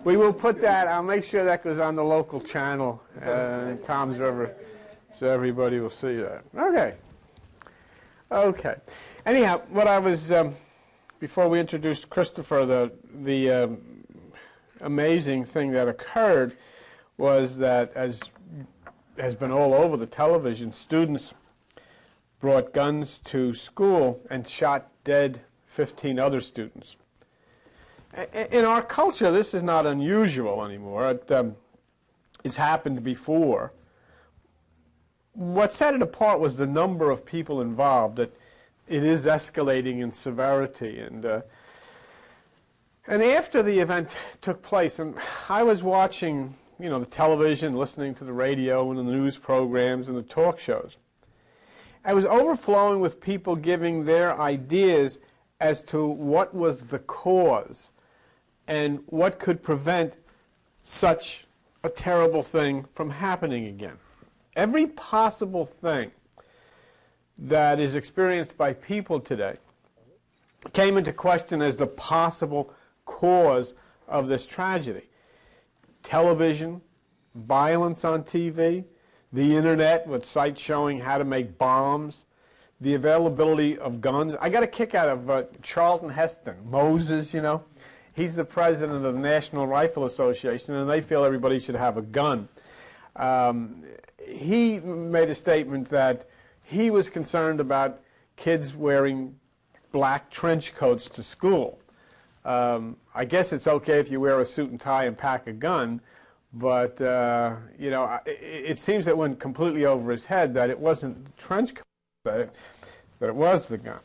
We will put that, I'll make sure that goes on the local channel, Tom's River, so everybody will see that. Okay. Okay. Anyhow, what I was, before we introduced Christopher, the amazing thing that occurred was that, as has been all over the television, students brought guns to school and shot dead 15 other students. In our culture, this is not unusual anymore. It's happened before. What set it apart was the number of people involved, that it is escalating in severity. And after the event took place, and I was watching, you know, the television, listening to the radio and the news programs and the talk shows, I was overflowing with people giving their ideas as to what was the cause and what could prevent such a terrible thing from happening again. Every possible thing that is experienced by people today came into question as the possible cause of this tragedy. Television, violence on TV, the internet with sites showing how to make bombs, the availability of guns. I got a kick out of Charlton Heston, Moses, you know. He's the president of the National Rifle Association, and they feel everybody should have a gun. He made a statement that he was concerned about kids wearing black trench coats to school. I guess it's okay if you wear a suit and tie and pack a gun, but you know, it seems that went completely over his head that it wasn't the trench coat, that it was the gun.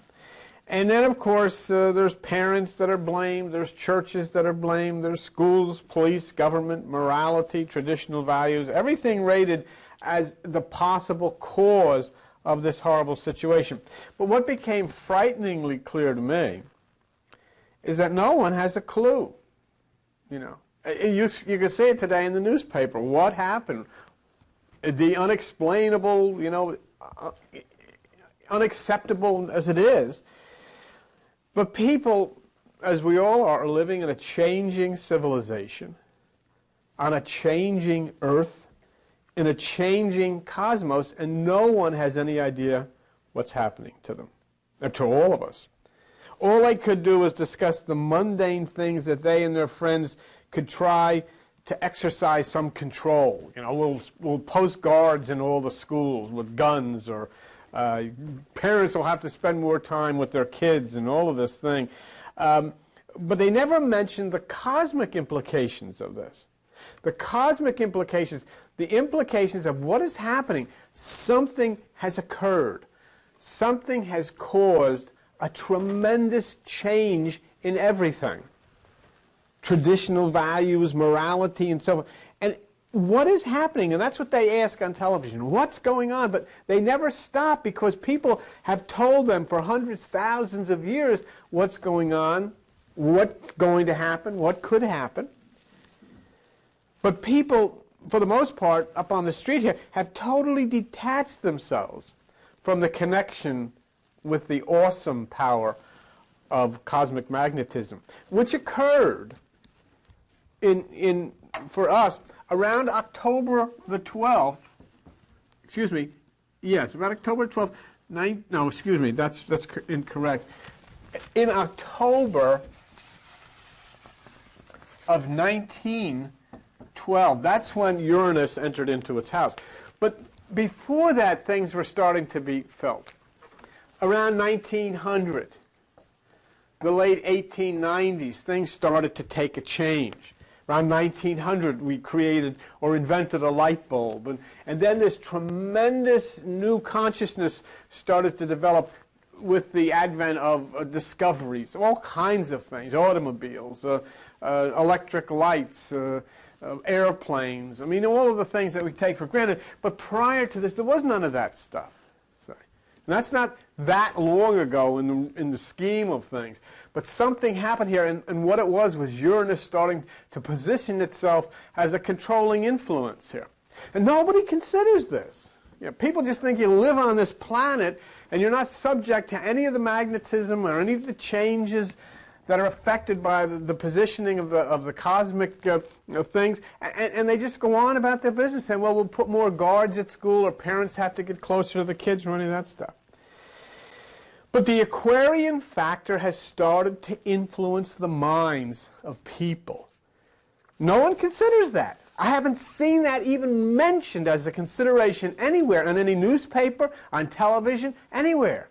And then, of course, there's parents that are blamed, there's churches that are blamed, there's schools, police, government, morality, traditional values, everything rated as the possible cause of this horrible situation. But what became frighteningly clear to me is that no one has a clue. You know, you can see it today in the newspaper. What happened? The unexplainable, you know, unacceptable as it is. But people, as we all are living in a changing civilization, on a changing earth, in a changing cosmos, and no one has any idea what's happening to them, or to all of us. All they could do was discuss the mundane things that they and their friends could try to exercise some control. You know, we'll post guards in all the schools with guns, or parents will have to spend more time with their kids and all of this thing. But they never mentioned the cosmic implications of this. The cosmic implications, the implications of what is happening. Something has occurred. Something has caused a tremendous change in everything. Traditional values, morality, and so on. And what is happening? And that's what they ask on television. What's going on? But they never stop, because people have told them for hundreds, thousands of years what's going on, what's going to happen, what could happen. But people, for the most part, up on the street here, have totally detached themselves from the connection with the awesome power of cosmic magnetism, which occurred for us around October the 12th, excuse me, yes, around October 12th, no, excuse me, that's incorrect. In October of 1912, that's when Uranus entered into its house. But before that, things were starting to be felt. Around 1900, the late 1890s, things started to take a change. Around 1900, we created or invented a light bulb. And then this tremendous new consciousness started to develop with the advent of discoveries, all kinds of things, automobiles, electric lights, airplanes. I mean, all of the things that we take for granted. But prior to this, there was none of that stuff. And that's not that long ago in the scheme of things. But something happened here, and what it was Uranus starting to position itself as a controlling influence here. And nobody considers this. You know, people just think you live on this planet and you're not subject to any of the magnetism or any of the changes that are affected by the positioning of the cosmic things, and they just go on about their business, saying, well, we'll put more guards at school, or parents have to get closer to the kids, or any of that stuff. But the Aquarian factor has started to influence the minds of people. No one considers that. I haven't seen that even mentioned as a consideration anywhere, in any newspaper, on television, anywhere.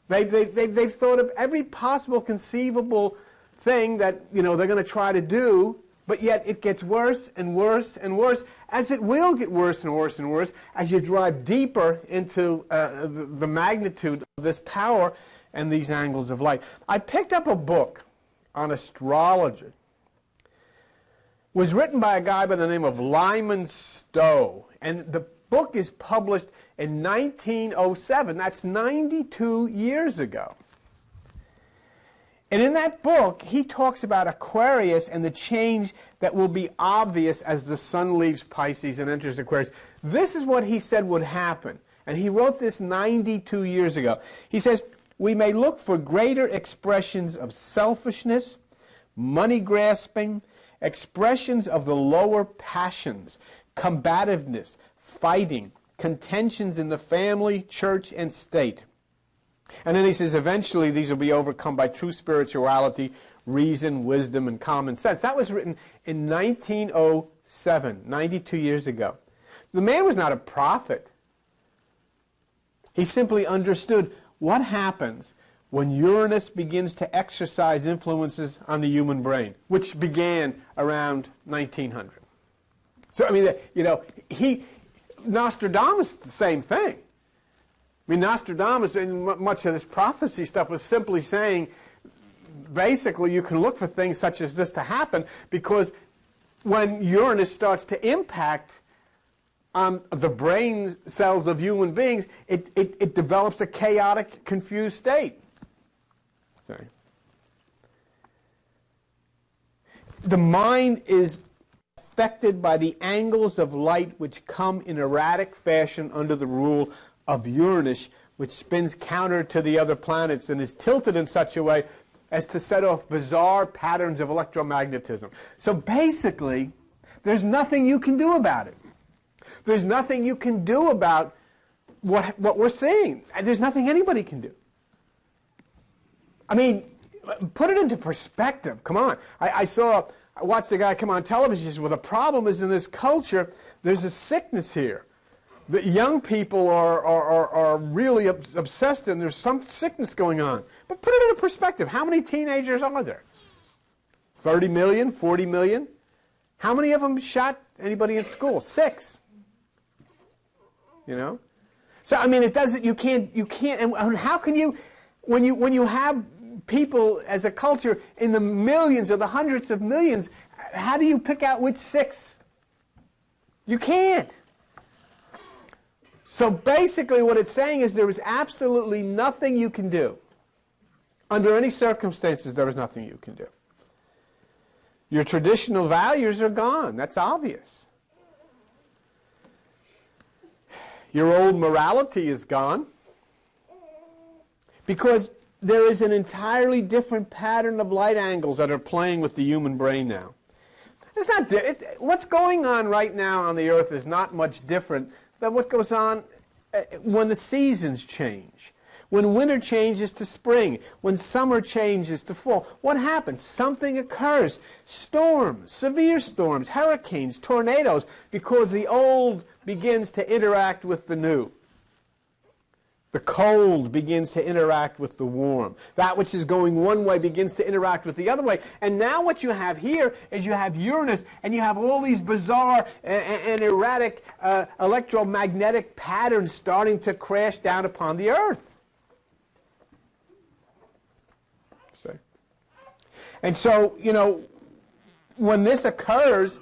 They've thought of every possible conceivable thing that they're going to try to do, but yet it gets worse and worse and worse, as it will get worse and worse and worse as you drive deeper into the magnitude of this power and these angles of light. I picked up a book on astrology. It was written by a guy by the name of Lyman Stowe, and the book is published in 1907. That's 92 years ago. And in that book, he talks about Aquarius and the change that will be obvious as the sun leaves Pisces and enters Aquarius. This is what he said would happen. And he wrote this 92 years ago. He says, we may look for greater expressions of selfishness, money grasping, expressions of the lower passions, combativeness, fighting, contentions in the family, church, and state. And then he says, eventually these will be overcome by true spirituality, reason, wisdom, and common sense. That was written in 1907, 92 years ago. The man was not a prophet. He simply understood what happens when Uranus begins to exercise influences on the human brain, which began around 1900. So, I mean, Nostradamus, the same thing. I mean, Nostradamus, and much of this prophecy stuff was simply saying, basically, you can look for things such as this to happen, because when Uranus starts to impact on the brain cells of human beings, it develops a chaotic, confused state. Sorry. The mind is affected by the angles of light which come in erratic fashion under the rule of Uranus, which spins counter to the other planets and is tilted in such a way as to set off bizarre patterns of electromagnetism. So basically, there's nothing you can do about it. There's nothing you can do about what we're seeing. There's nothing anybody can do. I mean, put it into perspective. Come on. I watched a guy come on television and said, well, the problem is in this culture, there's a sickness here. The young people are really obsessed, and there's some sickness going on. But put it into perspective. How many teenagers are there? 30 million? 40 million? How many of them shot anybody in school? 6. You know? So, I mean, it doesn't, you can't, and how can you, when you have people as a culture in the millions or the hundreds of millions, how do you pick out which 6? You can't. So basically what it's saying is there is absolutely nothing you can do. Under any circumstances, there is nothing you can do. Your traditional values are gone. That's obvious. Your old morality is gone. Because there is an entirely different pattern of light angles that are playing with the human brain now. What's going on right now on the Earth is not much different than what goes on when the seasons change. When winter changes to spring, when summer changes to fall. What happens? Something occurs. Storms, severe storms, hurricanes, tornadoes, because the old begins to interact with the new. The cold begins to interact with the warm. That which is going one way begins to interact with the other way. And now what you have here is you have Uranus, and you have all these bizarre and erratic electromagnetic patterns starting to crash down upon the Earth. See? And so, when this occurs,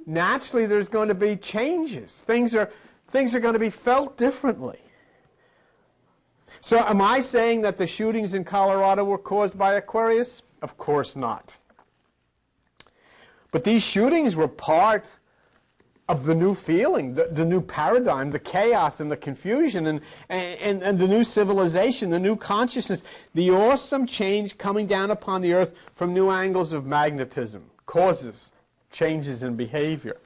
naturally there's going to be changes. Things are going to be felt differently. So am I saying that the shootings in Colorado were caused by Aquarius? Of course not. But these shootings were part of the new feeling, the new paradigm, the chaos and the confusion, and the new civilization, the new consciousness, the awesome change coming down upon the earth from new angles of magnetism causes changes in behavior.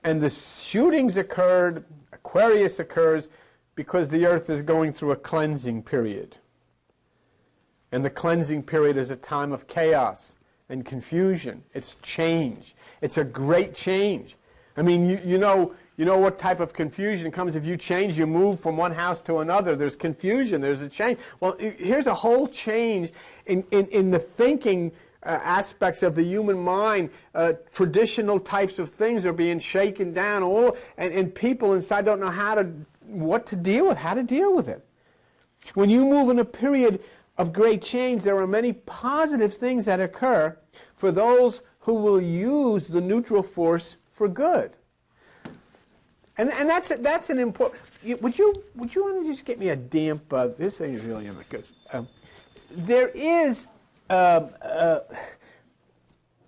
And the shootings occurred, Aquarius occurs, because the earth is going through a cleansing period. And the cleansing period is a time of chaos and confusion. It's change. It's a great change. I mean, you know what type of confusion comes if you change, you move from one house to another. There's confusion, there's a change. Well, here's a whole change in the thinking aspects of the human mind. Traditional types of things are being shaken down, and people inside don't know what to deal with, how to deal with it. When you move in a period of great change, there are many positive things that occur for those who will use the neutral force for good. And that's an important. Would you want to just get me a damp? This thing is really not good. There is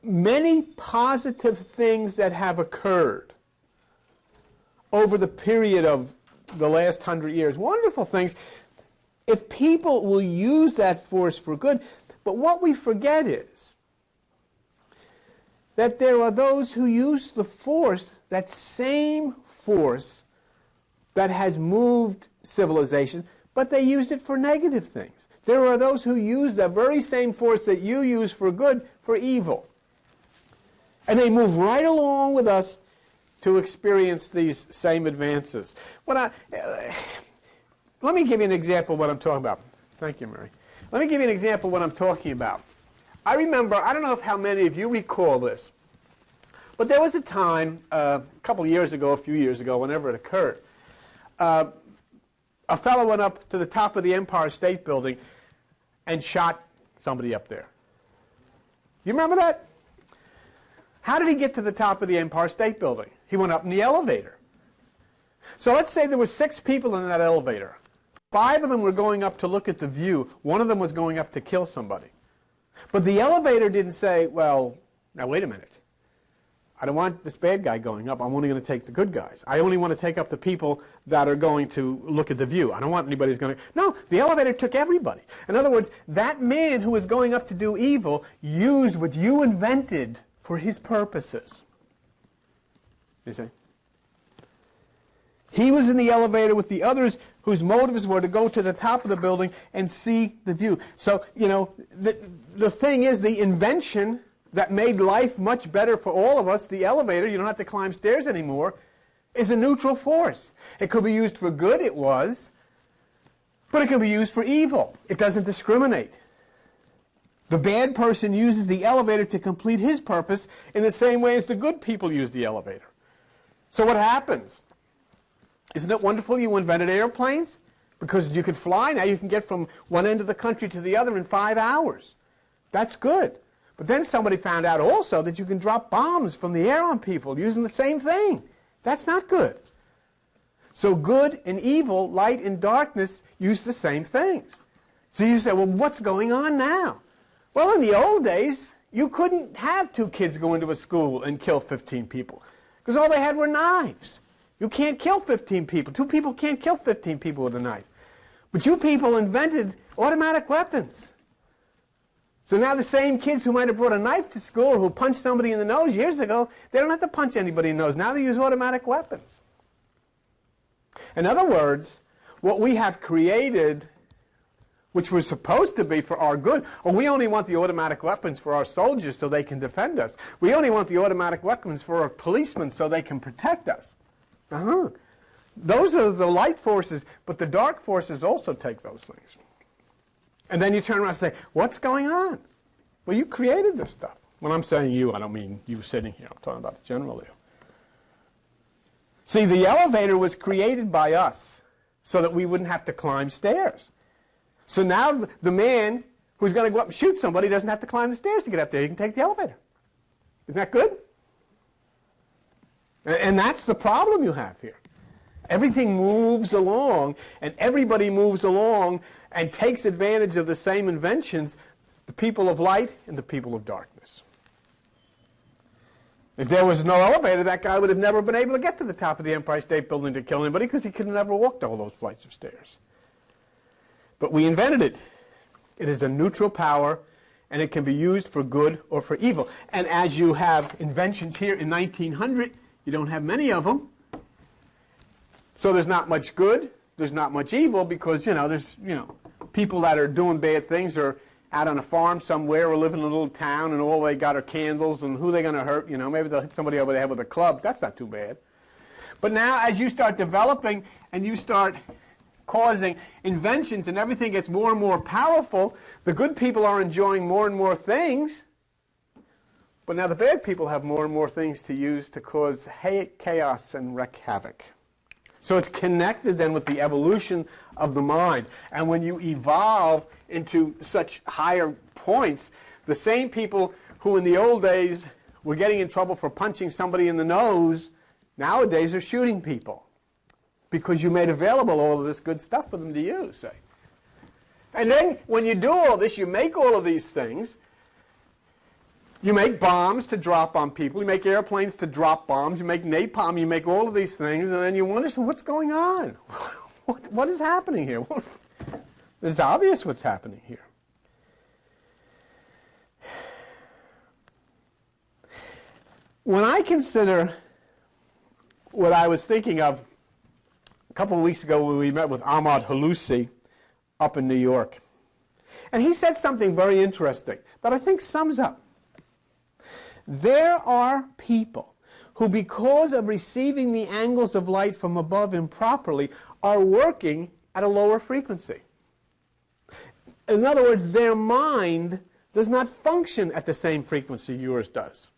many positive things that have occurred over the period of the last 100 years. Wonderful things. If people will use that force for good. But what we forget is that there are those who use the force, that same force that has moved civilization, but they used it for negative things. There are those who use the very same force that you use for good for evil. And they move right along with us to experience these same advances. Let me give you an example of what I'm talking about. Thank you, Mary. Let me give you an example of what I'm talking about. I remember, I don't know how many of you recall this, but there was a time, a couple of years ago, a few years ago, whenever it occurred, a fellow went up to the top of the Empire State Building and shot somebody up there. You remember that? How did he get to the top of the Empire State Building? He went up in the elevator. So let's say there were 6 people in that elevator. 5 of them were going up to look at the view. 1 of them was going up to kill somebody. But the elevator didn't say, well, now wait a minute. I don't want this bad guy going up. I'm only going to take the good guys. I only want to take up the people that are going to look at the view. I don't want anybody who's going to... No, the elevator took everybody. In other words, that man who was going up to do evil used what you invented for his purposes. You see? He was in the elevator with the others whose motives were to go to the top of the building and see the view. So, you know, the thing is, the invention that made life much better for all of us, the elevator, you don't have to climb stairs anymore, is a neutral force. It could be used for good, it was, but it can be used for evil. It doesn't discriminate. The bad person uses the elevator to complete his purpose in the same way as the good people use the elevator. So what happens? Isn't it wonderful you invented airplanes? Because you could fly. Now you can get from one end of the country to the other in 5 hours. That's good. But then somebody found out also that you can drop bombs from the air on people using the same thing. That's not good. So good and evil, light and darkness, use the same things. So you say, well, what's going on now? Well, in the old days, you couldn't have 2 kids go into a school and kill 15 people. Because all they had were knives. You can't kill 15 people. 2 people can't kill 15 people with a knife. But you people invented automatic weapons. So now the same kids who might have brought a knife to school or who punched somebody in the nose years ago, they don't have to punch anybody in the nose. Now they use automatic weapons. In other words, what we have created, which was supposed to be for our good, or we only want the automatic weapons for our soldiers so they can defend us. We only want the automatic weapons for our policemen so they can protect us. Those are the light forces, but the dark forces also take those things. And then you turn around and say, what's going on? Well, you created this stuff. When I'm saying you, I don't mean you sitting here. I'm talking about the general you. See, the elevator was created by us so that we wouldn't have to climb stairs. So now the man who's going to go up and shoot somebody doesn't have to climb the stairs to get up there. He can take the elevator. Isn't that good? And that's the problem you have here. Everything moves along, and everybody moves along and takes advantage of the same inventions, the people of light and the people of darkness. If there was no elevator, that guy would have never been able to get to the top of the Empire State Building to kill anybody because he could have never walked all those flights of stairs. But we invented it. It is a neutral power, and it can be used for good or for evil. And as you have inventions here in 1900, you don't have many of them. So there's not much good, there's not much evil, because, there's, people that are doing bad things are out on a farm somewhere or living in a little town and all they got are candles, and who are they going to hurt? Maybe they'll hit somebody over the head with a club. That's not too bad. But now as you start developing and you start causing inventions and everything gets more and more powerful, the good people are enjoying more and more things, but now the bad people have more and more things to use to cause chaos and wreak havoc. So it's connected then with the evolution of the mind. And when you evolve into such higher points, the same people who in the old days were getting in trouble for punching somebody in the nose, nowadays are shooting people. Because you made available all of this good stuff for them to use, say. And then when you do all this, you make all of these things. You make bombs to drop on people. You make airplanes to drop bombs. You make napalm. You make all of these things. And then you wonder, so what's going on? What is happening here? It's obvious what's happening here. When I consider what I was thinking of a couple of weeks ago when we met with Ahmad Halusi up in New York. And he said something very interesting that I think sums up. There are people who, because of receiving the angles of light from above improperly, are working at a lower frequency. In other words, their mind does not function at the same frequency yours does.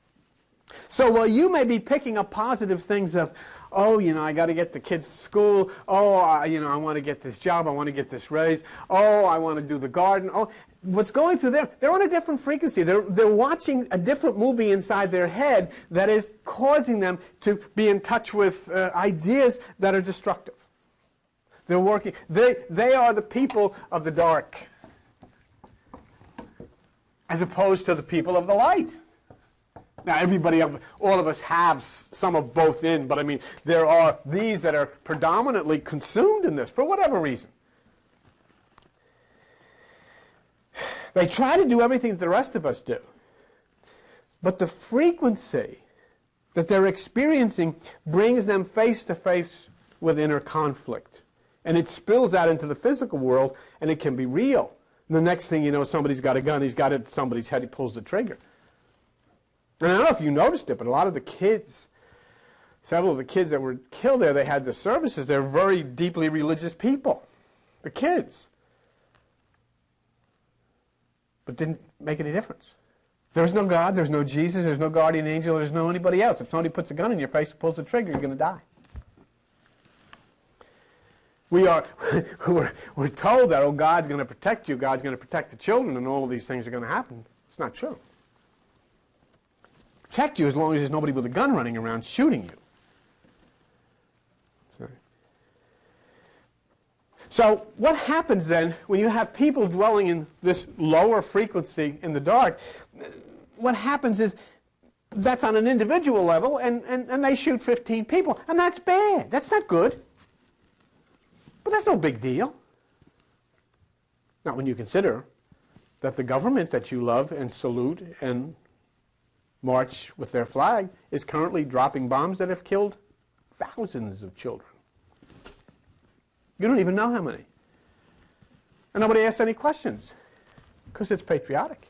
So while you may be picking up positive things of, oh, I got to get the kids to school. Oh, I want to get this job. I want to get this raise. Oh, I want to do the garden. Oh, what's going through them? They're on a different frequency. They're watching a different movie inside their head that is causing them to be in touch with ideas that are destructive. They're working. They are the people of the dark, as opposed to the people of the light. Now, all of us have some of both in, but I mean, there are these that are predominantly consumed in this for whatever reason. They try to do everything that the rest of us do, but the frequency that they're experiencing brings them face to face with inner conflict, and it spills out into the physical world, and it can be real. And the next thing you know, somebody's got a gun, he's got it at somebody's head, he pulls the trigger. And I don't know if you noticed it, but a lot of the kids, several of the kids that were killed there, they had the services. They're very deeply religious people, the kids. But didn't make any difference. There's no God, there's no Jesus, there's no guardian angel, there's no anybody else. If somebody puts a gun in your face and pulls the trigger, you're going to die. We're told that, oh, God's going to protect you, God's going to protect the children, and all of these things are going to happen. It's not true. Protect you as long as there's nobody with a gun running around shooting you. So what happens then when you have people dwelling in this lower frequency in the dark? What happens is that's on an individual level, and they shoot 15 people. And that's bad. That's not good. But that's no big deal. Not when you consider that the government that you love and salute and march with their flag is currently dropping bombs that have killed thousands of children. You don't even know how many. And nobody asks any questions because it's patriotic.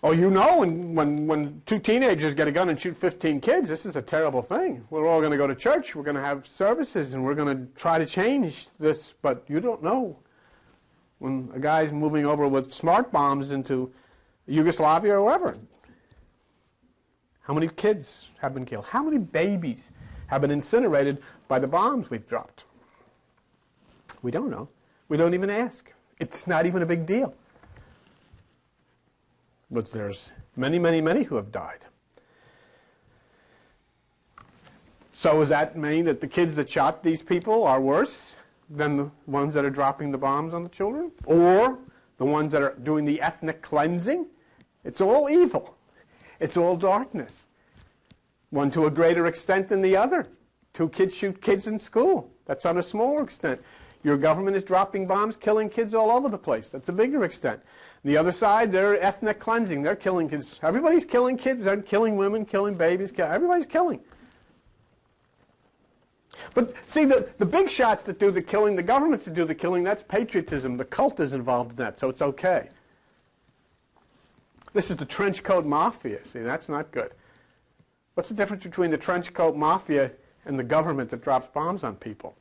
Oh, when two teenagers get a gun and shoot 15 kids, this is a terrible thing. We're all going to go to church, we're going to have services, and we're going to try to change this, but you don't know when a guy's moving over with smart bombs into Yugoslavia or wherever. How many kids have been killed? How many babies have been incinerated by the bombs we've dropped? We don't know. We don't even ask. It's not even a big deal. But there's many, many, many who have died. So does that mean that the kids that shot these people are worse than the ones that are dropping the bombs on the children? Or the ones that are doing the ethnic cleansing? It's all evil. It's all darkness. One to a greater extent than the other. 2 kids shoot kids in school. That's on a smaller extent. Your government is dropping bombs, killing kids all over the place. That's a bigger extent. The other side, they're ethnic cleansing. They're killing kids. Everybody's killing kids. They're killing women, killing babies. Everybody's killing. But see, the big shots that do the killing, the governments that do the killing, that's patriotism. The cult is involved in that, so it's okay. This is the trench coat mafia. See, that's not good. What's the difference between the trench coat mafia and the government that drops bombs on people?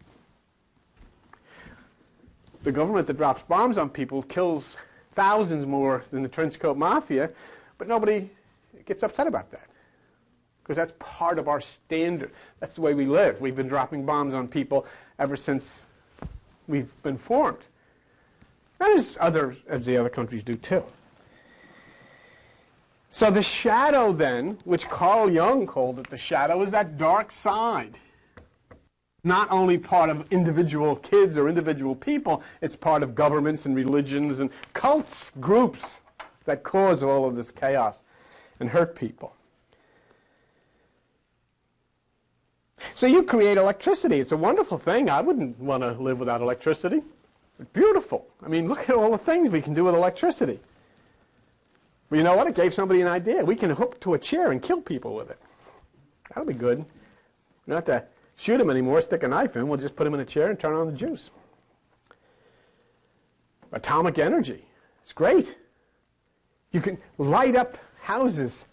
The government that drops bombs on people kills thousands more than the trench coat mafia, but nobody gets upset about that. Because that's part of our standard. That's the way we live. We've been dropping bombs on people ever since we've been formed. As the other countries do too. So the shadow then, which Carl Jung called it the shadow, is that dark side. Not only part of individual kids or individual people, it's part of governments and religions and cults, groups that cause all of this chaos and hurt people. So you create electricity. It's a wonderful thing. I wouldn't want to live without electricity. It's beautiful. I mean, look at all the things we can do with electricity. But you know what? It gave somebody an idea. We can hook to a chair and kill people with it. That'll be good. You don't have to shoot them anymore, stick a knife in. We'll just put them in a chair and turn on the juice. Atomic energy. It's great. You can light up houses.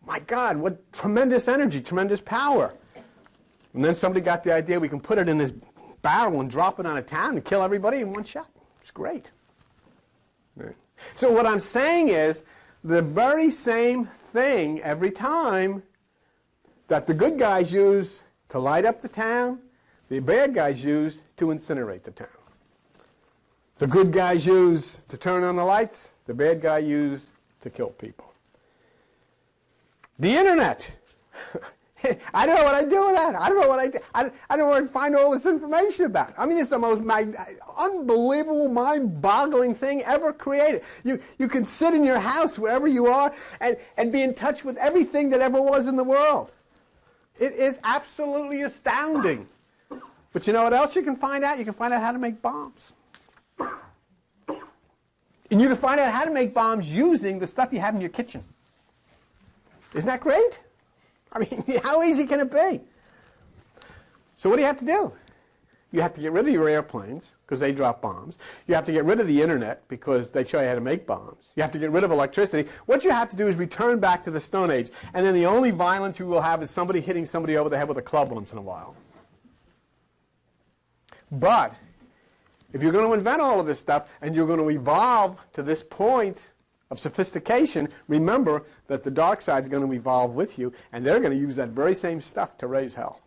My God, what tremendous energy, tremendous power. And then somebody got the idea we can put it in this barrel and drop it on a town and kill everybody in one shot. It's great. Right. So what I'm saying is the very same thing every time that the good guys use to light up the town, the bad guys use to incinerate the town. The good guys use to turn on the lights, the bad guy use to kill people. The internet. I don't know what I do with that. I don't know what I do. I don't know where to find all this information about. I mean, it's the most unbelievable, mind-boggling thing ever created. You can sit in your house wherever you are and be in touch with everything that ever was in the world. It is absolutely astounding. But you know what else you can find out? You can find out how to make bombs. And you can find out how to make bombs using the stuff you have in your kitchen. Isn't that great? I mean, how easy can it be? So what do you have to do? You have to get rid of your airplanes, because they drop bombs. You have to get rid of the internet, because they show you how to make bombs. You have to get rid of electricity. What you have to do is return back to the Stone Age. And then the only violence you will have is somebody hitting somebody over the head with a club once in a while. But if you're going to invent all of this stuff, and you're going to evolve to this point of sophistication, remember that the dark side is going to evolve with you, and they're going to use that very same stuff to raise hell.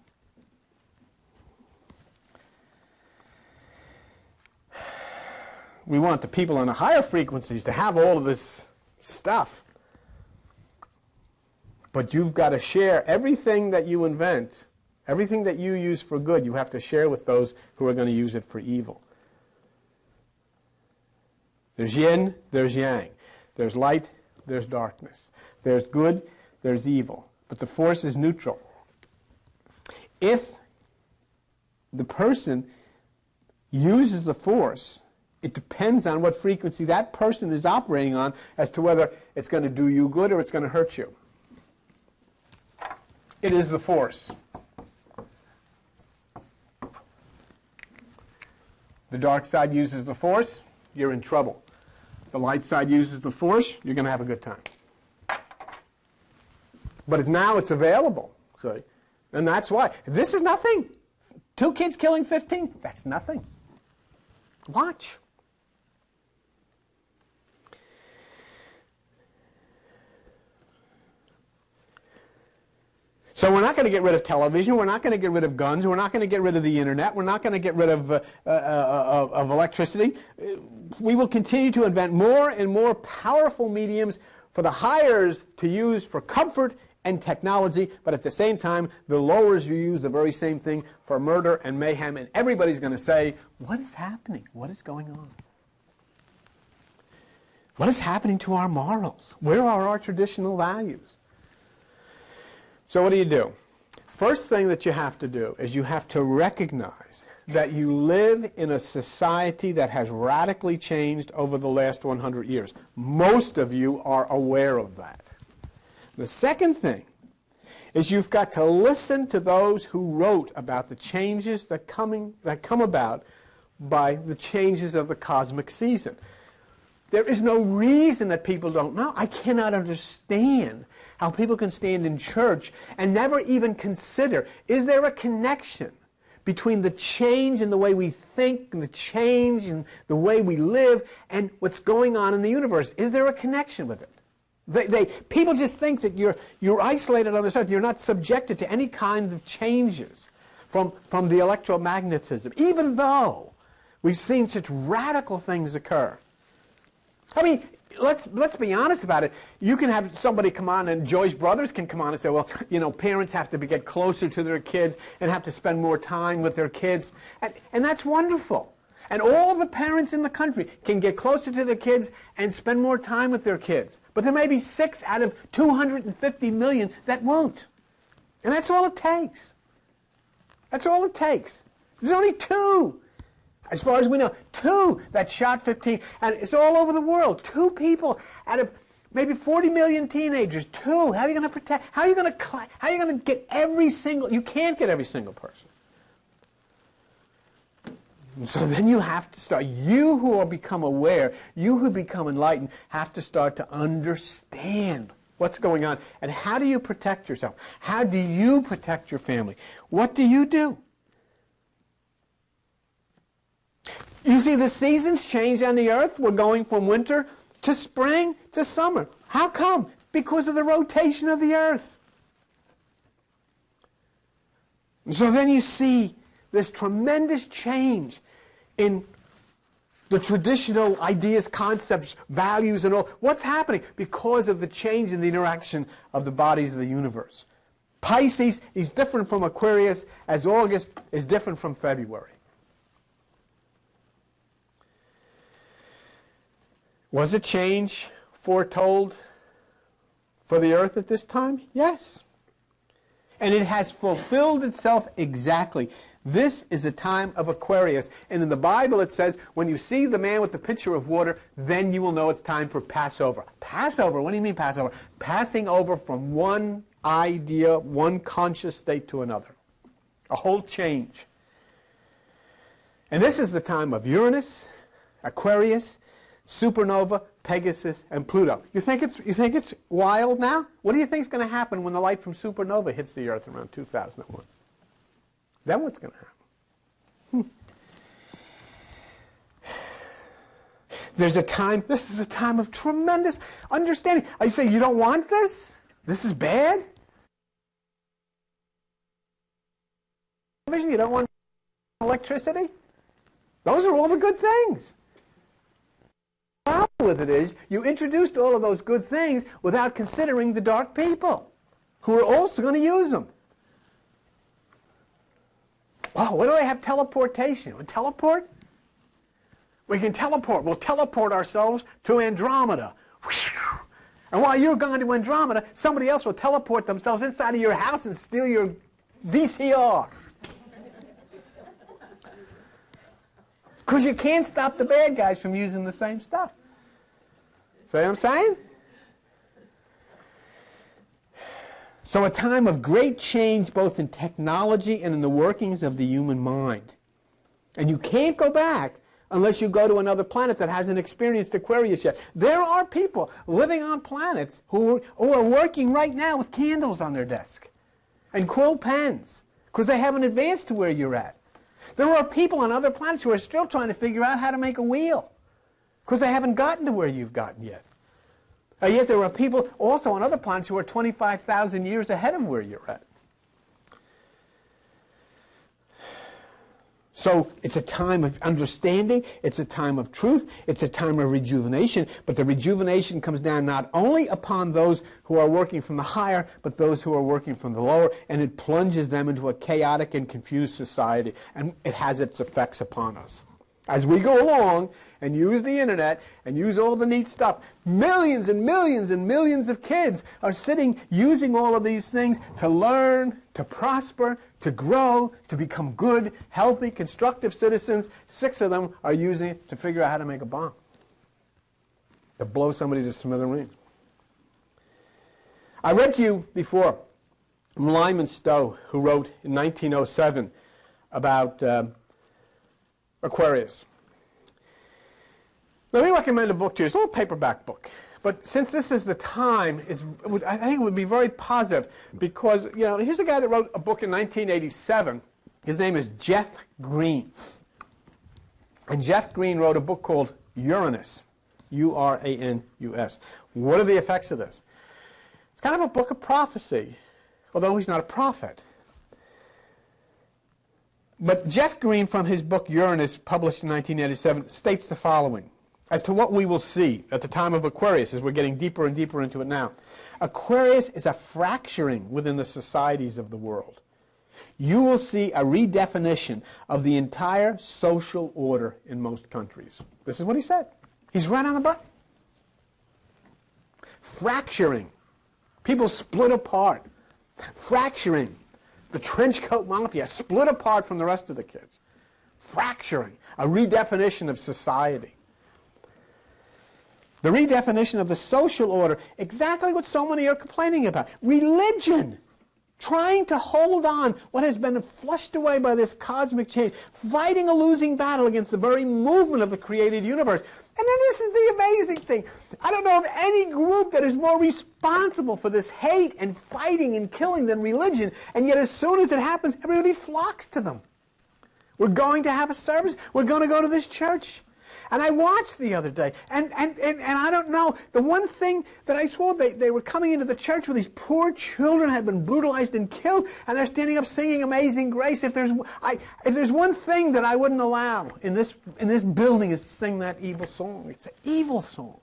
We want the people on the higher frequencies to have all of this stuff. But you've got to share everything that you invent, everything that you use for good, you have to share with those who are going to use it for evil. There's yin, there's yang. There's light, there's darkness. There's good, there's evil. But the force is neutral. If the person uses the force, it depends on what frequency that person is operating on as to whether it's going to do you good or it's going to hurt you. It is the force. The dark side uses the force, you're in trouble. The light side uses the force, you're going to have a good time. But now it's available, see? And that's why. This is nothing. 2 kids killing 15, that's nothing. Watch. So we're not going to get rid of television, we're not going to get rid of guns, we're not going to get rid of the internet, we're not going to get rid of electricity. We will continue to invent more and more powerful mediums for the highers to use for comfort and technology, but at the same time, the lowers will use the very same thing for murder and mayhem, and everybody's going to say, what is happening? What is going on? What is happening to our morals? Where are our traditional values? So what do? First thing that you have to do is you have to recognize that you live in a society that has radically changed over the last 100 years. Most of you are aware of that. The second thing is you've got to listen to those who wrote about the changes that come about by the changes of the cosmic season. There is no reason that people don't know. I cannot understand how people can stand in church and never even consider, is there a connection between the change in the way we think, and the change in the way we live, and what's going on in the universe? Is there a connection with it? People just think that you're isolated on this earth. You're not subjected to any kind of changes from the electromagnetism, even though we've seen such radical things occur. I mean, let's be honest about it. You can have somebody come on, and Joyce Brothers can come on and say, well, parents have to get closer to their kids and have to spend more time with their kids. And that's wonderful. And all the parents in the country can get closer to their kids and spend more time with their kids. But there may be 6 out of 250 million that won't. And that's all it takes. That's all it takes. There's only 2. As far as we know, 2 that shot 15, and it's all over the world. 2 people out of maybe 40 million teenagers. 2. How are you going to protect? How are you going to get every single? You can't get every single person. And so then you have to start. You who are become aware, you who become enlightened, have to start to understand what's going on and how do you protect yourself? How do you protect your family? What do you do? You see, the seasons change on the earth. We're going from winter to spring to summer. How come? Because of the rotation of the earth. And so then you see this tremendous change in the traditional ideas, concepts, values, and all. What's happening? Because of the change in the interaction of the bodies of the universe. Pisces is different from Aquarius, as August is different from February. Was a change foretold for the earth at this time? Yes. And it has fulfilled itself exactly. This is a time of Aquarius. And in the Bible it says, when you see the man with the pitcher of water, then you will know it's time for Passover. Passover? What do you mean Passover? Passing over from one idea, one conscious state to another. A whole change. And this is the time of Uranus, Aquarius, supernova, Pegasus, and Pluto. You think it's wild now? What do you think is going to happen when the light from supernova hits the Earth around 2001? Then what's going to happen? There's a time, this is a time of tremendous understanding. I say, you don't want this? This is bad? You don't want electricity? Those are all the good things. The problem with it is you introduced all of those good things without considering the dark people who are also going to use them. Oh, what do I have? Teleportation. We teleport? We can teleport. We'll teleport ourselves to Andromeda. And while you're gone to Andromeda, somebody else will teleport themselves inside of your house and steal your VCR. Because you can't stop the bad guys from using the same stuff. See what I'm saying? So a time of great change both in technology and in the workings of the human mind. And you can't go back unless you go to another planet that hasn't experienced Aquarius yet. There are people living on planets who are working right now with candles on their desk and quill pens because they haven't advanced to where you're at. There are people on other planets who are still trying to figure out how to make a wheel because they haven't gotten to where you've gotten yet. And yet there are people also on other planets who are 25,000 years ahead of where you're at. So it's a time of understanding, it's a time of truth, it's a time of rejuvenation, but the rejuvenation comes down not only upon those who are working from the higher, but those who are working from the lower, and it plunges them into a chaotic and confused society, and it has its effects upon us. As we go along and use the internet and use all the neat stuff, millions and millions and millions of kids are sitting using all of these things to learn, to prosper, to grow, to become good, healthy, constructive citizens. 6 of them are using it to figure out how to make a bomb, to blow somebody to smithereens. I read to you before Lyman Stowe, who wrote in 1907 about Aquarius. Let me recommend a book to you. It's a little paperback book. But since this is the time, I think it would be very positive because, here's a guy that wrote a book in 1987. His name is Jeff Green. And Jeff Green wrote a book called Uranus, Uranus. What are the effects of this? It's kind of a book of prophecy, although he's not a prophet. But Jeff Green, from his book Uranus, published in 1987, states the following as to what we will see at the time of Aquarius, as we're getting deeper and deeper into it now. Aquarius is a fracturing within the societies of the world. You will see a redefinition of the entire social order in most countries. This is what he said. He's right on the button. Fracturing. People split apart. Fracturing. The trench coat mafia split apart from the rest of the kids. Fracturing. A redefinition of society. The redefinition of the social order. Exactly what so many are complaining about. Religion. Trying to hold on what has been flushed away by this cosmic change. Fighting a losing battle against the very movement of the created universe. And then this is the amazing thing. I don't know of any group that is more responsible for this hate and fighting and killing than religion. And yet as soon as it happens, everybody flocks to them. We're going to have a service. We're going to go to this church. And I watched the other day, and I don't know, the one thing that I saw, they were coming into the church where these poor children had been brutalized and killed, and they're standing up singing Amazing Grace. If there's one thing that I wouldn't allow in this building is to sing that evil song. It's an evil song.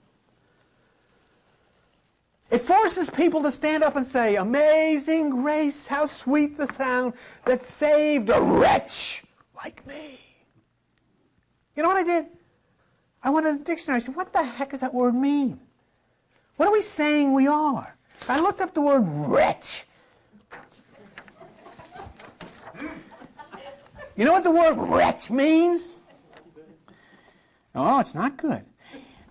It forces people to stand up and say, Amazing Grace, how sweet the sound that saved a wretch like me. You know what I did? I went to the dictionary. I said, what the heck does that word mean? What are we saying we are? I looked up the word wretch. You know what the word wretch means? Oh, it's not good.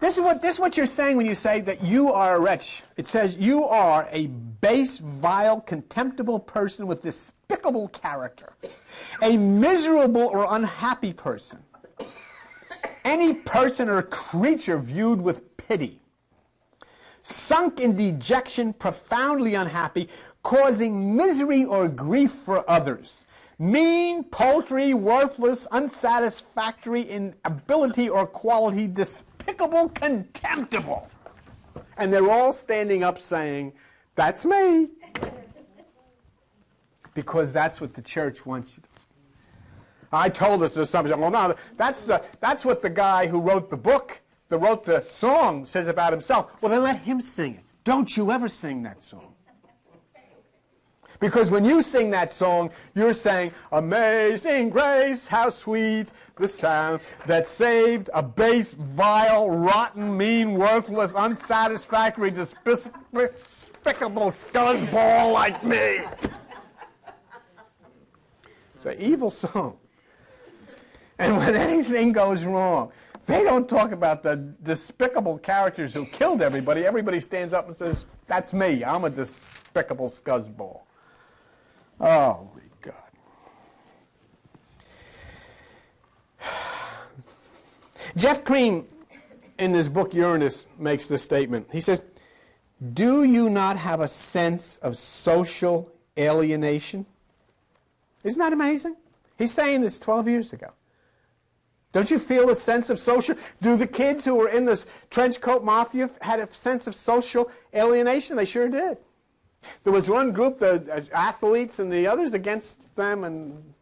This is what you're saying when you say that you are a wretch. It says you are a base, vile, contemptible person with despicable character. A miserable or unhappy person. Any person or creature viewed with pity. Sunk in dejection, profoundly unhappy, causing misery or grief for others. Mean, paltry, worthless, unsatisfactory in ability or quality, despicable, contemptible. And they're all standing up saying, that's me. Because that's what the church wants you to. I told us there's something. Well, no, that's what the guy who wrote the book, that wrote the song, says about himself. Well, then let him sing it. Don't you ever sing that song. Because when you sing that song, you're saying, Amazing Grace, how sweet the sound that saved a base, vile, rotten, mean, worthless, unsatisfactory, despicable scuzzball like me. It's an evil song. And when anything goes wrong, they don't talk about the despicable characters who killed everybody. Everybody stands up and says, that's me. I'm a despicable scuzzball. Oh, my God. Jeff Green, in this book Uranus, makes this statement. He says, do you not have a sense of social alienation? Isn't that amazing? He's saying this 12 years ago. Don't you feel a sense of social? Do the kids who were in this trench coat mafia had a sense of social alienation? They sure did. There was one group, the athletes and the others, against them and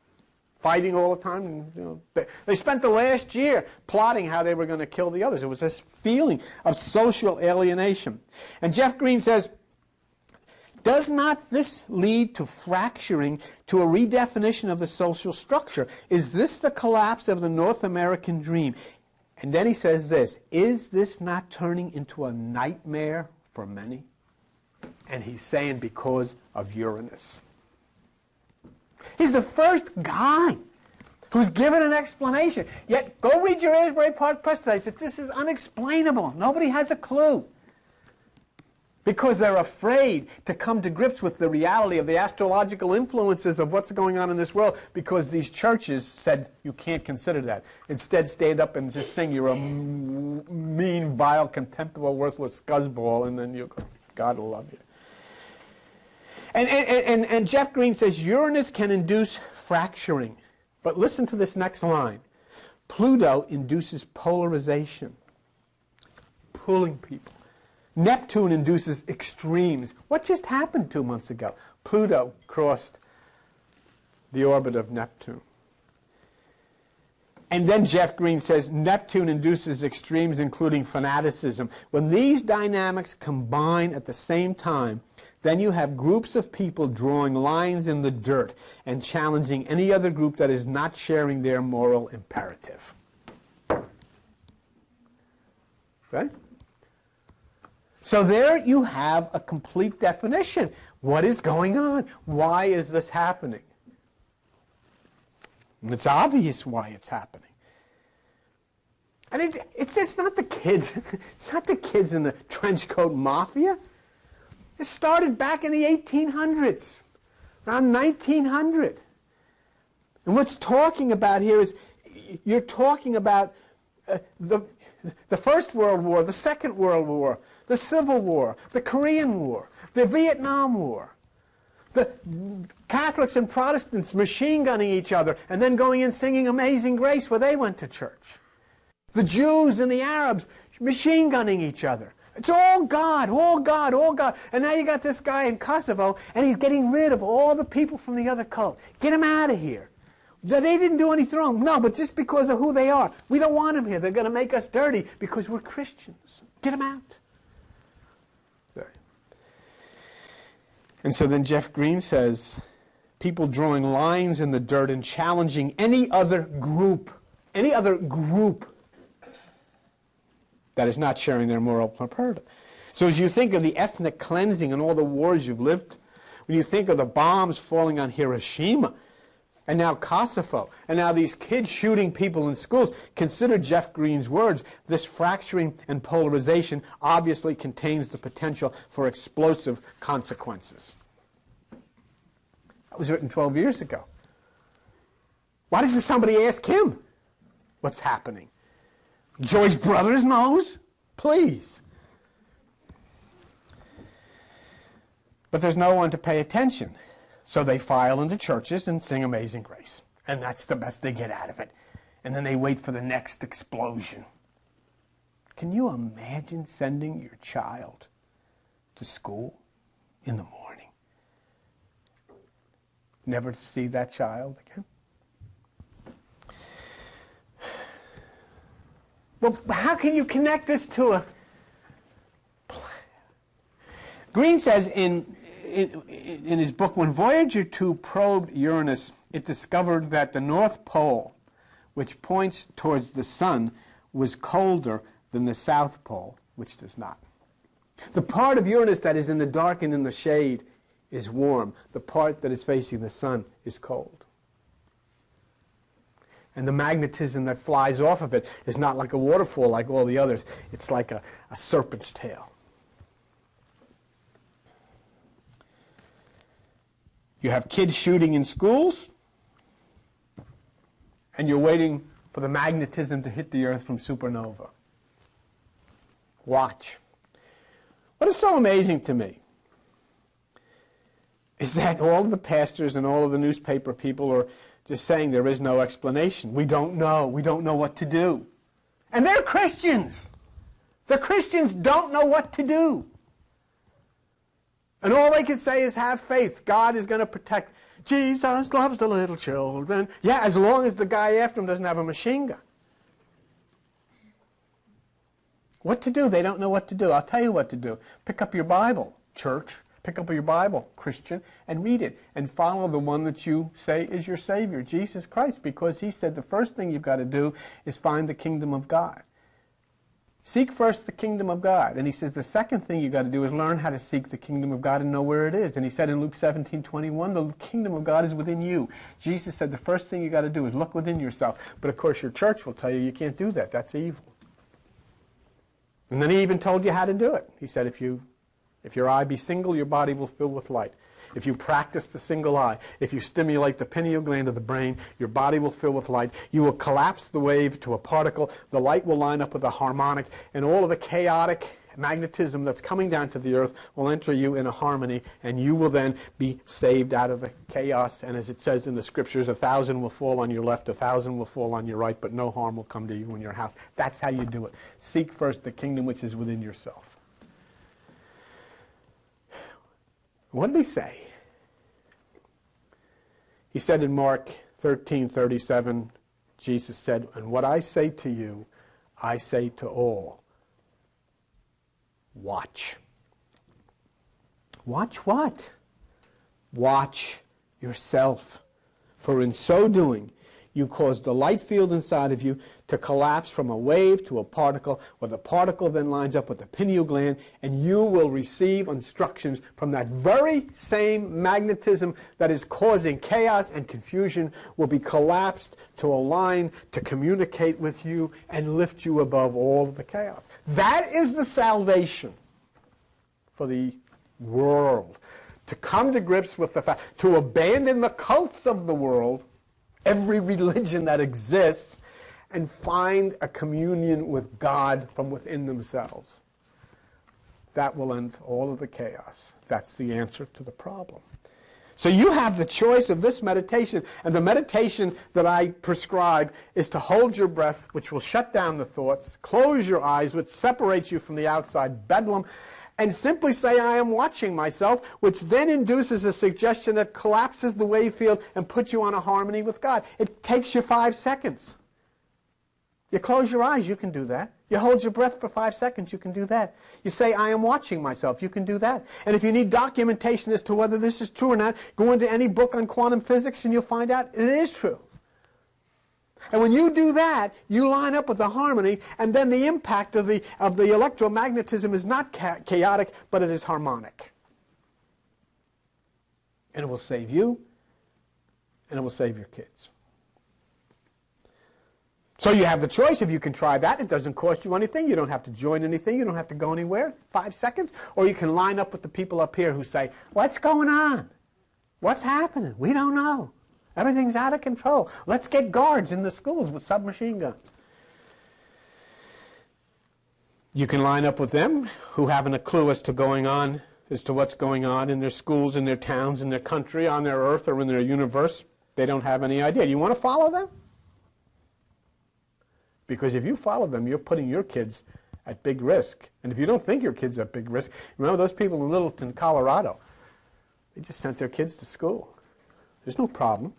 fighting all the time. And, they spent the last year plotting how they were going to kill the others. It was this feeling of social alienation. And Jeff Green says, Does not this lead to fracturing, to a redefinition of the social structure? Is this the collapse of the North American dream? And then he says this, is this not turning into a nightmare for many? And he's saying because of Uranus. He's the first guy who's given an explanation. Yet, go read your Asbury Park Press today. Said this is unexplainable. Nobody has a clue. Because they're afraid to come to grips with the reality of the astrological influences of what's going on in this world, because these churches said you can't consider that. Instead, stand up and just sing you're a mean, vile, contemptible, worthless scuzzball, and then you go, God will love you. And Jeff Green says Uranus can induce fracturing. But listen to this next line. Pluto induces polarization, pulling people. Neptune induces extremes. What just happened 2 months ago? Pluto crossed the orbit of Neptune. And then Jeff Green says Neptune induces extremes, including fanaticism. When these dynamics combine at the same time, then you have groups of people drawing lines in the dirt and challenging any other group that is not sharing their moral imperative. Right? So there you have a complete definition. What is going on? Why is this happening? And it's obvious why it's happening. And it's not the kids. It's not the kids in the trench coat mafia. It started back in the 1800s, around 1900. And what's talking about here is, you're talking about the First World War, the Second World War, the Civil War, the Korean War, the Vietnam War, the Catholics and Protestants machine gunning each other and then going and singing Amazing Grace where they went to church. The Jews and the Arabs machine gunning each other. It's all God, all God, all God. And now you got this guy in Kosovo, and he's getting rid of all the people from the other cult. Get them out of here. They didn't do anything wrong. No, but just because of who they are. We don't want them here. They're going to make us dirty because we're Christians. Get them out. Sorry. And so then Jeff Green says, people drawing lines in the dirt and challenging any other group that is not sharing their moral imperative. So as you think of the ethnic cleansing and all the wars you've lived, when you think of the bombs falling on Hiroshima, and now Kosovo, and now these kids shooting people in schools, consider Jeff Green's words. This fracturing and polarization obviously contains the potential for explosive consequences. That was written 12 years ago. Why doesn't somebody ask him what's happening? Joyce Brothers knows. Please. But there's no one to pay attention. So they file into churches and sing Amazing Grace. And that's the best they get out of it. And then they wait for the next explosion. Can you imagine sending your child to school in the morning? Never to see that child again? Well, how can you connect this to a plan? Green says in his book, when Voyager 2 probed Uranus, it discovered that the North Pole, which points towards the sun, was colder than the South Pole, which does not. The part of Uranus that is in the dark and in the shade is warm. The part that is facing the sun is cold. And the magnetism that flies off of it is not like a waterfall like all the others. It's like a serpent's tail. You have kids shooting in schools, and you're waiting for the magnetism to hit the earth from supernova. Watch. What is so amazing to me is that all of the pastors and all of the newspaper people are just saying there is no explanation. We don't know. We don't know what to do. And they're Christians. The Christians don't know what to do. And all they can say is have faith. God is going to protect. Jesus loves the little children. Yeah, as long as the guy after him doesn't have a machine gun. What to do? They don't know what to do. I'll tell you what to do. Pick up your Bible, church. Pick up your Bible, Christian, and read it, and follow the one that you say is your Savior, Jesus Christ, because he said the first thing you've got to do is find the kingdom of God. Seek first the kingdom of God. And he says the second thing you've got to do is learn how to seek the kingdom of God and know where it is. And he said in Luke 17:21, the kingdom of God is within you. Jesus said the first thing you've got to do is look within yourself. But of course your church will tell you you can't do that. That's evil. And then he even told you how to do it. He said if your eye be single, your body will fill with light. If you practice the single eye, if you stimulate the pineal gland of the brain, your body will fill with light. You will collapse the wave to a particle. The light will line up with a harmonic, and all of the chaotic magnetism that's coming down to the earth will enter you in a harmony, and you will then be saved out of the chaos. And as it says in the scriptures, 1,000 will fall on your left, 1,000 will fall on your right, but no harm will come to you in your house. That's how you do it. Seek first the kingdom which is within yourself. What did he say? He said in Mark 13:37, Jesus said, and what I say to you, I say to all. Watch. Watch what? Watch yourself. For in so doing, you cause the light field inside of you to collapse from a wave to a particle, where the particle then lines up with the pineal gland, and you will receive instructions from that very same magnetism that is causing chaos and confusion will be collapsed to align, to communicate with you, and lift you above all of the chaos. That is the salvation for the world. To come to grips with the fact, to abandon the cults of the world, every religion that exists, and find a communion with God from within themselves. That will end all of the chaos. That's the answer to the problem. So you have the choice of this meditation, and the meditation that I prescribe is to hold your breath, which will shut down the thoughts, close your eyes, which separates you from the outside bedlam, and simply say, I am watching myself, which then induces a suggestion that collapses the wave field and puts you on a harmony with God. It takes you 5 seconds. You close your eyes, you can do that. You hold your breath for 5 seconds, you can do that. You say, I am watching myself, you can do that. And if you need documentation as to whether this is true or not, go into any book on quantum physics and you'll find out it is true. And when you do that, you line up with the harmony, and then the impact of the electromagnetism is not chaotic, but it is harmonic. And it will save you, and it will save your kids. So you have the choice. If you can try that, it doesn't cost you anything. You don't have to join anything. You don't have to go anywhere. 5 seconds. Or you can line up with the people up here who say, what's going on? What's happening? We don't know. Everything's out of control. Let's get guards in the schools with submachine guns. You can line up with them who haven't a clue as to what's going on in their schools, in their towns, in their country, on their earth, or in their universe. They don't have any idea. You want to follow them? Because if you follow them, you're putting your kids at big risk. And if you don't think your kids are at big risk, remember those people in Littleton, Colorado, they just sent their kids to school. There's no problem.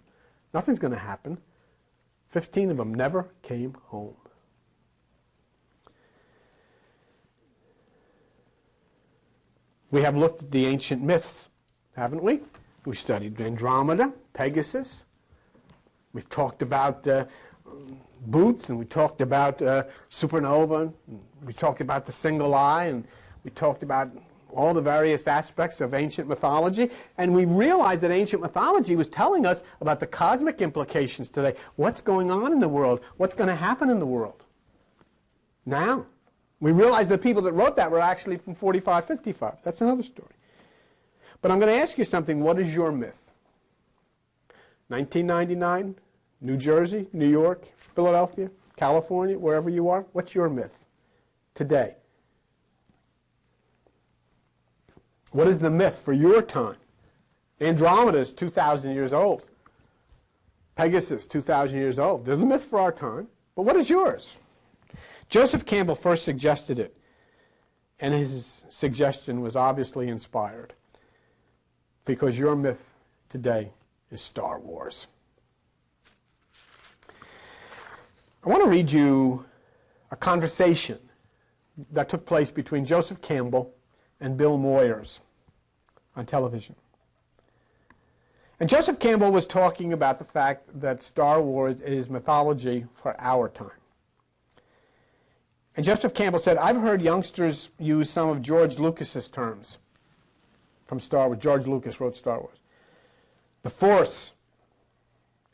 Nothing's going to happen. 15 of them never came home. We have looked at the ancient myths, haven't we? We studied Andromeda, Pegasus. We've talked about Boots, and we talked about supernova, and we talked about the single eye, and we talked about all the various aspects of ancient mythology, and we realized that ancient mythology was telling us about the cosmic implications today. What's going on in the world? What's going to happen in the world? Now, we realized the people that wrote that were actually from 45, 55. That's another story. But I'm going to ask you something. What is your myth? 1999, New Jersey, New York, Philadelphia, California, wherever you are, what's your myth today? What is the myth for your time? Andromeda is 2,000 years old. Pegasus, 2,000 years old. They're the myth for our time. But what is yours? Joseph Campbell first suggested it, and his suggestion was obviously inspired, because your myth today is Star Wars. I want to read you a conversation that took place between Joseph Campbell and Bill Moyers on television. And Joseph Campbell was talking about the fact that Star Wars is mythology for our time. And Joseph Campbell said, I've heard youngsters use some of George Lucas's terms from Star Wars. George Lucas wrote Star Wars. The Force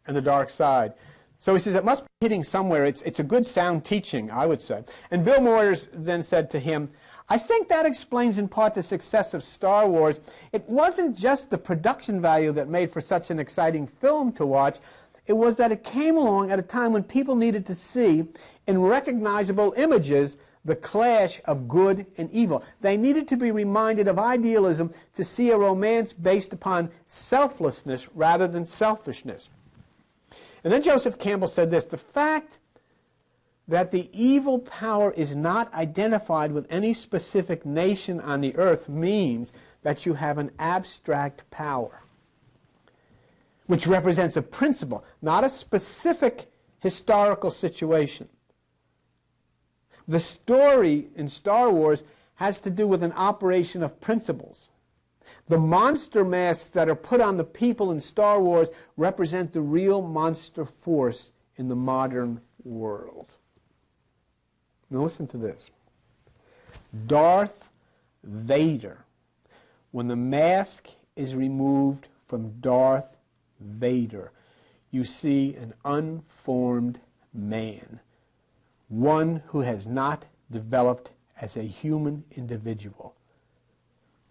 and the dark side. So he says it must be hitting somewhere. It's a good sound teaching, I would say. And Bill Moyers then said to him, I think that explains in part the success of Star Wars. It wasn't just the production value that made for such an exciting film to watch. It was that it came along at a time when people needed to see in recognizable images the clash of good and evil. They needed to be reminded of idealism to see a romance based upon selflessness rather than selfishness. And then Joseph Campbell said this, the fact that the evil power is not identified with any specific nation on the earth means that you have an abstract power, which represents a principle, not a specific historical situation. The story in Star Wars has to do with an operation of principles. The monster masks that are put on the people in Star Wars represent the real monster force in the modern world. Now listen to this. Darth Vader, when the mask is removed from Darth Vader, you see an unformed man, one who has not developed as a human individual.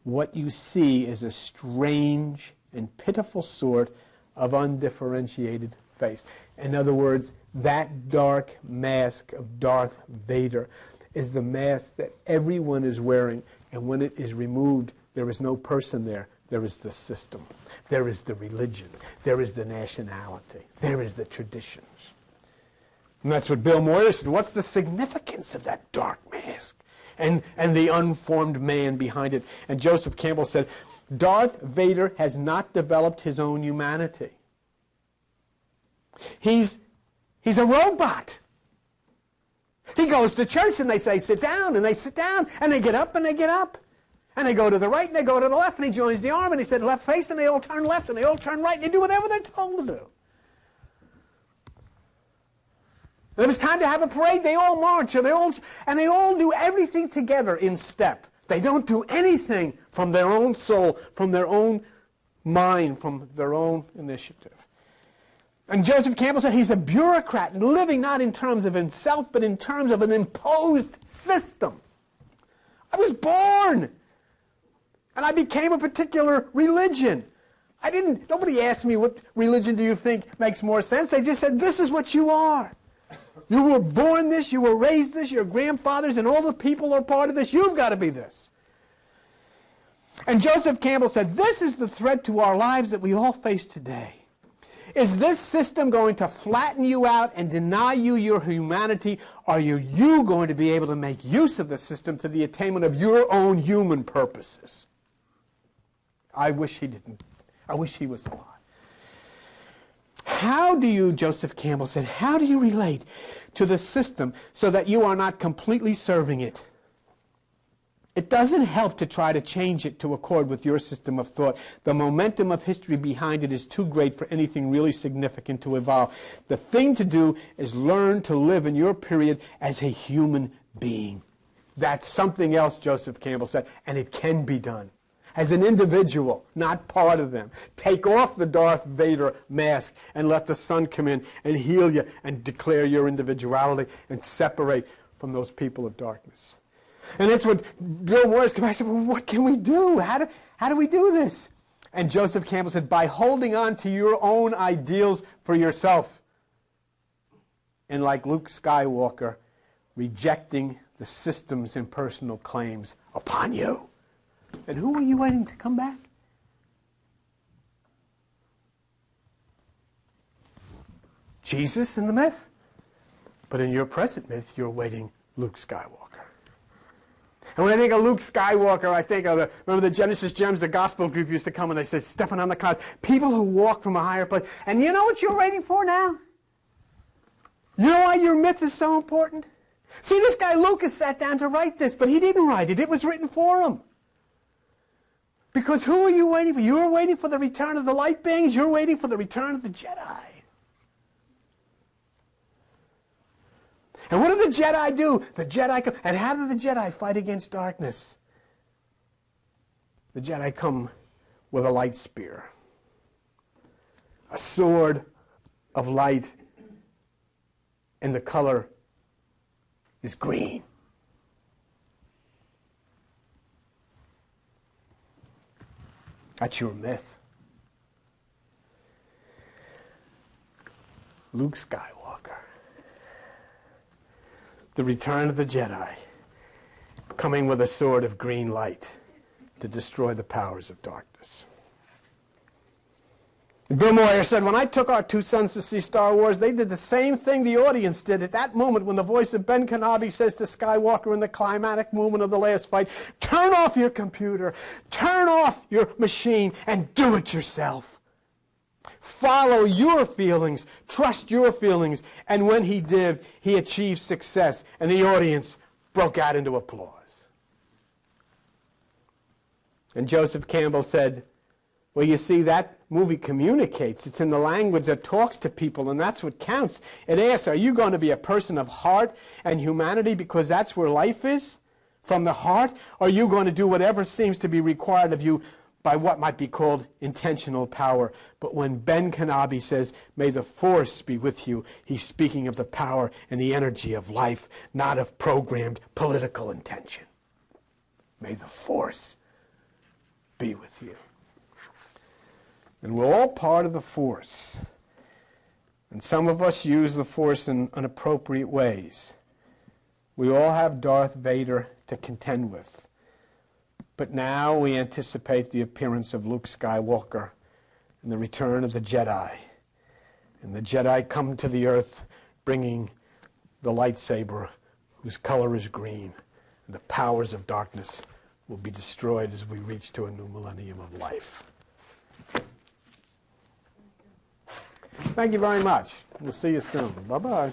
What you see is a strange and pitiful sort of undifferentiated face. In other words, that dark mask of Darth Vader is the mask that everyone is wearing, and when it is removed, there is no person there. There is the system. There is the religion. There is the nationality. There is the traditions. And that's what Bill Moyers said. What's the significance of that dark mask and the unformed man behind it? And Joseph Campbell said, Darth Vader has not developed his own humanity. He's a robot. He goes to church and they say, sit down, and they sit down, and they get up and they get up. And they go to the right and they go to the left, and he joins the arm and he said left face, and they all turn left and they all turn right, and they do whatever they're told to do. And if it's time to have a parade, they all march, and they all do everything together in step. They don't do anything from their own soul, from their own mind, from their own initiative. And Joseph Campbell said he's a bureaucrat, and living not in terms of himself, but in terms of an imposed system. I was born, and I became a particular religion. Nobody asked me, what religion do you think makes more sense? They just said, this is what you are. You were born this, you were raised this, your grandfathers and all the people are part of this. You've got to be this. And Joseph Campbell said, this is the threat to our lives that we all face today. Is this system going to flatten you out and deny you your humanity, or are you going to be able to make use of the system to the attainment of your own human purposes? I wish he didn't. I wish he was alive. How do you, Joseph Campbell said, how do you relate to the system so that you are not completely serving it? It doesn't help to try to change it to accord with your system of thought. The momentum of history behind it is too great for anything really significant to evolve. The thing to do is learn to live in your period as a human being. That's something else, Joseph Campbell said, and it can be done. As an individual, not part of them. Take off the Darth Vader mask and let the sun come in and heal you and declare your individuality and separate from those people of darkness. And that's what Bill Moyers came. I said, well, what can we do? How do we do this? And Joseph Campbell said, by holding on to your own ideals for yourself. And like Luke Skywalker, rejecting the system's impersonal claims upon you. And who are you waiting to come back? Jesus in the myth. But in your present myth, you're waiting Luke Skywalker. And when I think of Luke Skywalker, I think of remember the Genesis Gems, the gospel group used to come and they said, stepping on the clouds. People who walk from a higher place. And you know what you're waiting for now? You know why your myth is so important? See, this guy Lucas sat down to write this, but he didn't write it. It was written for him. Because who are you waiting for? You're waiting for the return of the light beings. You're waiting for the return of the Jedi. And what do the Jedi do? The Jedi come. And how do the Jedi fight against darkness? The Jedi come with a light spear. A sword of light. And the color is green. That's your myth. Luke Skywalker. The return of the Jedi, coming with a sword of green light to destroy the powers of darkness. Bill Moyer said, when I took our two sons to see Star Wars, they did the same thing the audience did at that moment when the voice of Ben Kenobi says to Skywalker in the climatic moment of the last fight, turn off your computer, turn off your machine, and do it yourself. Follow your feelings, trust your feelings. And when he did, he achieved success, and the audience broke out into applause. And Joseph Campbell said, well, you see, that movie communicates. It's in the language that talks to people, and that's what counts. It asks, are you going to be a person of heart and humanity because that's where life is, from the heart? Or are you going to do whatever seems to be required of you by what might be called intentional power? But when Ben Kenobi says, may the force be with you, he's speaking of the power and the energy of life, not of programmed political intention. May the force be with you. And we're all part of the force. And some of us use the force in inappropriate ways. We all have Darth Vader to contend with. But now we anticipate the appearance of Luke Skywalker and the return of the Jedi. And the Jedi come to the earth bringing the lightsaber whose color is green. And the powers of darkness will be destroyed as we reach to a new millennium of life. Thank you very much. We'll see you soon. Bye-bye.